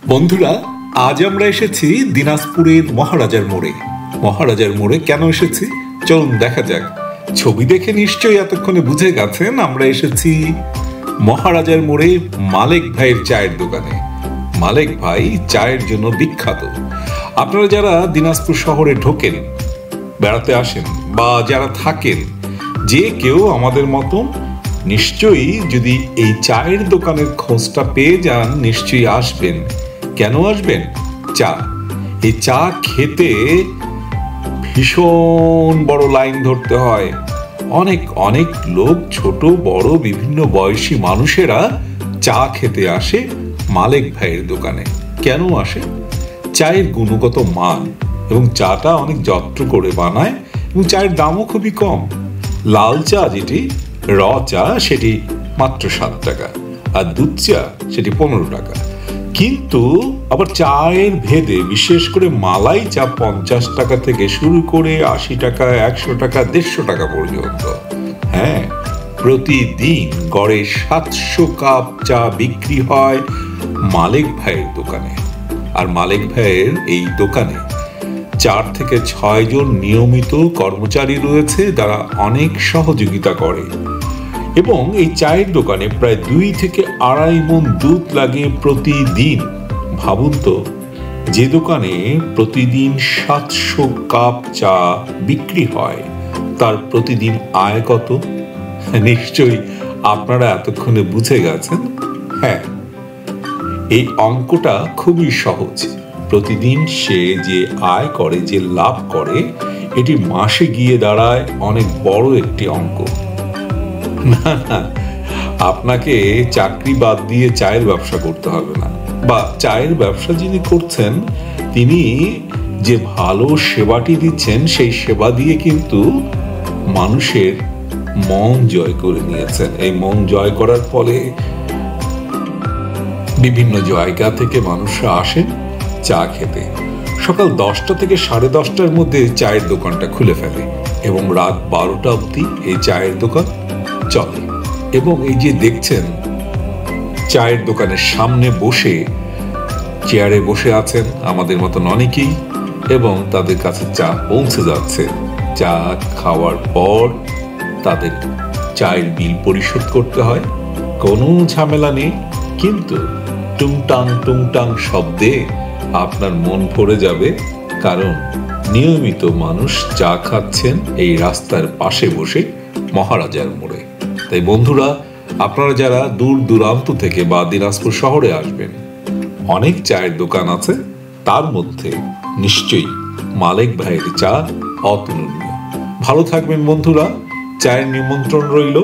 বন্ধুরা, আজ আমরা এসেছি দিনাজপুরের মহারাজার মোড়ে। মহারাজার মোড়ে কেন এসেছি চলুন দেখা যাক। ছবি দেখে নিশ্চয়ই এতক্ষণে বুঝে গেছেন আমরা এসেছি মহারাজার মোড়ে মালেক ভাইয়ের চায়ের দোকানে। মালেক ভাই চায়ের জন্য বিখ্যাত। আপনারা যারা দিনাজপুর শহরে ঢোকেন, বেড়াতে আসেন বা যারা থাকেন, যে কেউ আমাদের মতন নিশ্চয়ই যদি এই চায়ের দোকানের খোঁজটা পেয়ে যান নিশ্চয়ই আসবেন। কেন আসবেন? চা। এই চা খেতে ভীষণ বড় লাইন ধরতে হয়। অনেক অনেক লোক, ছোট বড় বিভিন্ন বয়সী মানুষেরা চা খেতে আসে মালেক ভাইয়ের দোকানে। কেন আসে? চায়ের গুণগত মান এবং চাটা অনেক যত্ন করে বানায় এবং চায়ের দামও খুবই কম। লাল চা যেটি র চা সেটি মাত্র 7 টাকা, আর দুধ চা সেটি 15 টাকা। কিন্তু আবার চায়ের ভেদে বিশেষ করে মালাই চা 50 টাকা থেকে শুরু করে 80 টাকা, 100 টাকা, 150 টাকা পর্যন্ত। হ্যাঁ, প্রতিদিন গড়ে 700 কাপ চা বিক্রি হয় মালেক ভাইয়ের দোকানে। আর মালেক ভাইয়ের এই দোকানে 4 থেকে 6 জন নিয়মিত কর্মচারী রয়েছে, যারা অনেক সহযোগিতা করে। এবং এই চায়ের দোকানে প্রায় 2 থেকে 2.5 মণ দুধ লাগে প্রতিদিন। ভাবুন তো, যে দোকানে প্রতিদিন 700 কাপ চা বিক্রি হয় তার প্রতিদিন আয় কত? নিশ্চয়ই আপনারা এতক্ষণে বুঝে গেছেন। হ্যাঁ, এই অঙ্কটা খুবই সহজ। প্রতিদিন সে যে আয় করে, যে লাভ করে, এটি মাসে গিয়ে দাঁড়ায় অনেক বড় একটি অঙ্ক। না না, আপনাকে চাকরি বাদ দিয়ে চায়ের ব্যবসা করতে হবে না, বা চায়ের ব্যবসা যিনি করছেন তিনি যে ভালো সেবাটি দিচ্ছেন সেই সেবা দিয়ে কিন্তু মানুষের মন জয় করে নিয়েছেন। এই মন জয় করার ফলে বিভিন্ন জায়গা থেকে মানুষরা আসেন চা খেতে। সকাল 10টা থেকে 10:30টার মধ্যে চায়ের দোকানটা খুলে ফেলে এবং রাত 12টা অবধি এই চায়ের দোকান চলে। এবং এই যে দেখছেন, চায়ের দোকানের সামনে বসে চেয়ারে বসে আছেন আমাদের মতন অনেকেই, এবং তাদের কাছে চা পৌঁছে যাচ্ছে। চা খাওয়ার পর তাদের চায়ের বিল পরিশোধ করতে হয়। কোনো ঝামেলা নেই, কিন্তু টুংটাং টুংটাং শব্দে আপনার মন ভরে যাবে, কারণ নিয়মিত মানুষ চা খাচ্ছেন এই রাস্তার পাশে বসে মহারাজার মোড়ে। তাই বন্ধুরা, আপনারা যারা দূর দূরান্ত থেকে বা দিনাজপুর শহরে আসবেন, অনেক চায়ের দোকান আছে, তার মধ্যে নিশ্চয়ই মালেক ভাইয়ের চা অতুলনীয়। ভালো থাকবেন বন্ধুরা। চায়ের নিমন্ত্রণ রইল।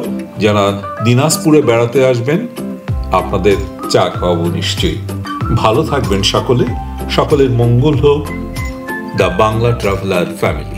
যারা দিনাজপুরে বেড়াতে আসবেন, আপনাদের চা খাওয়াবো নিশ্চয়ই। ভালো থাকবেন সকলে। সকলের মঙ্গল হোক। The Bangla traveller family.